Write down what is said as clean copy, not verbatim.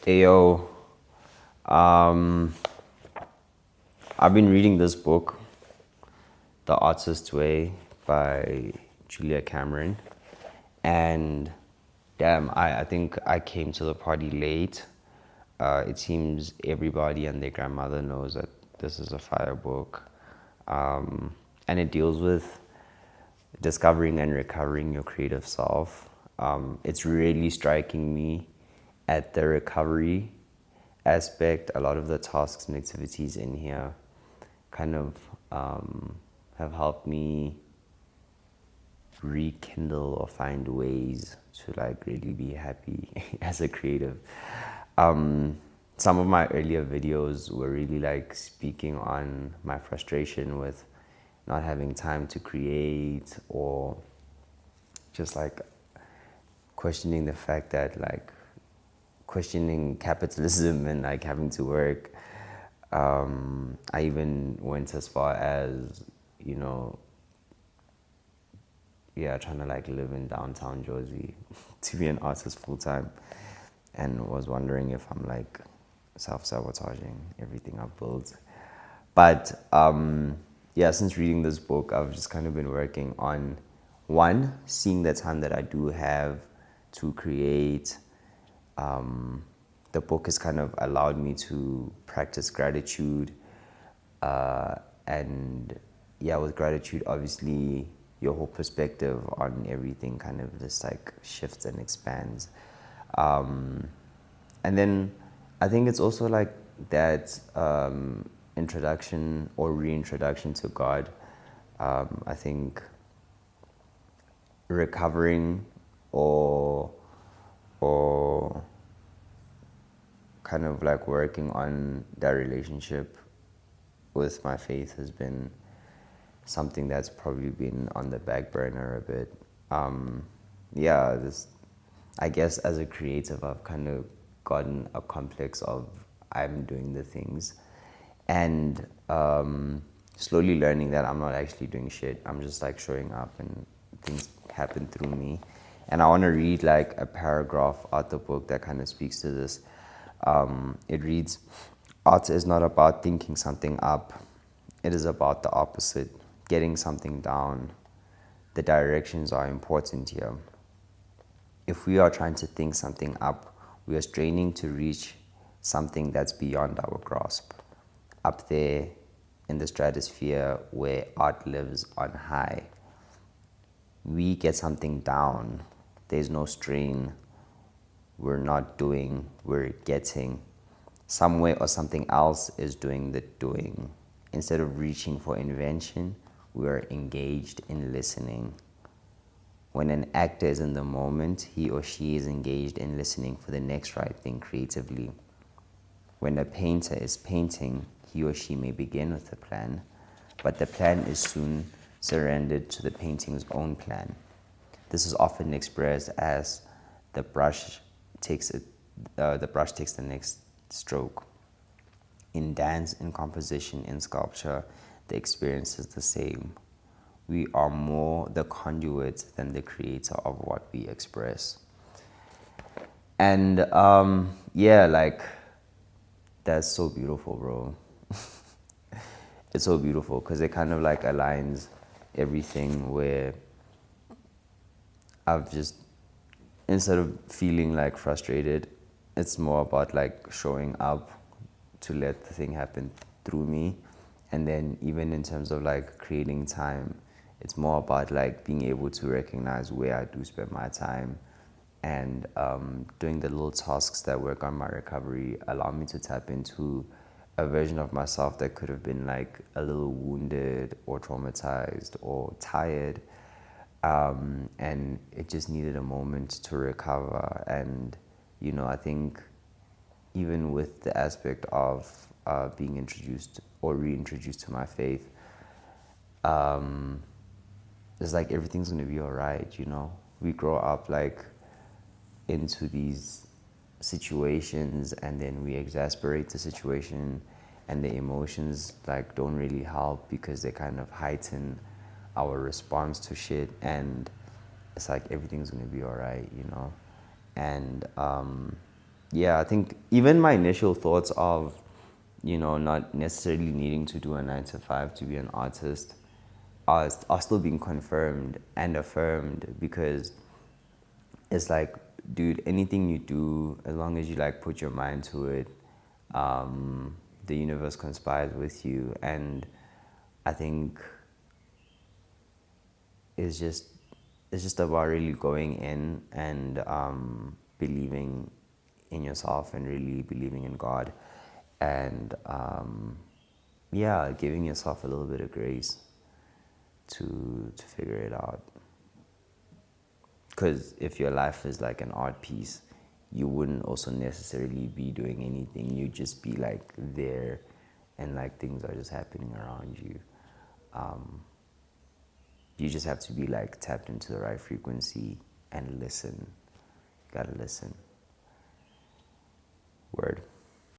Ayo, um, I've been reading this book, The Artist's Way by Julia Cameron, and damn, I think I came to the party late. It seems everybody and their grandmother knows that this is a fire book, and it deals with discovering and recovering your creative self. It's really striking me at the recovery aspect. A lot of the tasks and activities in here kind of have helped me rekindle or find ways to like really be happy as a creative. Some of my earlier videos were really like speaking on my frustration with not having time to create, or just like questioning the fact that like questioning capitalism and like having to work. I even went as far as, you know, trying to like live in downtown Jersey to be an artist full time, and was wondering if I'm like self-sabotaging everything I've built. But since reading this book, I've just kind of been working on one, seeing the time that I do have to create. The book has kind of allowed me to practice gratitude, and with gratitude, obviously your whole perspective on everything kind of just like shifts and expands. And then I think it's also like that introduction or reintroduction to God. I think recovering or kind of like working on that relationship with my faith has been something that's probably been on the back burner a bit. This, I guess as a creative, I've kind of gotten a complex of I'm doing the things, and slowly learning that I'm not actually doing shit. I'm just like showing up and things happen through me. And I want to read like a paragraph out the book that kind of speaks to this. It reads, "Art is not about thinking something up. It is about the opposite, getting something down. The directions are important here. If we are trying to think something up, we are straining to reach something that's beyond our grasp. Up there in the stratosphere where art lives on high. We get something down. There's no strain. We're not doing, we're getting. Somewhere or something else is doing the doing. Instead of reaching for invention, we are engaged in listening. When an actor is in the moment, he or she is engaged in listening for the next right thing creatively. When a painter is painting, he or she may begin with a plan, but the plan is soon surrendered to the painting's own plan. This is often expressed as the brush takes the next stroke. In dance, in composition, in sculpture, the experience is the same. We are more the conduit than the creator of what we express." And like that's so beautiful, bro. It's so beautiful because it kind of like aligns everything, where I've just, instead of feeling like frustrated, it's more about like showing up to let the thing happen through me. And then even in terms of like creating time, it's more about like being able to recognize where I do spend my time, and doing the little tasks that work on my recovery allow me to tap into a version of myself that could have been like a little wounded or traumatized or tired, and it just needed a moment to recover. And I think even with the aspect of being introduced or reintroduced to my faith, it's like everything's gonna be all right. We grow up like into these situations, and then we exasperate the situation, and the emotions like don't really help because they kind of heighten our response to shit. And it's like everything's gonna be all right. And Yeah, I think even my initial thoughts of, not necessarily needing to do a 9 to 5 to be an artist are still being confirmed and affirmed, because it's like, dude, anything you do, as long as you like put your mind to it, the universe conspires with you. And I think it's just it's just about really going in and believing in yourself and really believing in God, and yeah, giving yourself a little bit of grace to figure it out. Because if your life is like an art piece, you wouldn't also necessarily be doing anything. You'd just be like there, and like things are just happening around you. You just have to be like tapped into the right frequency and listen. You gotta listen.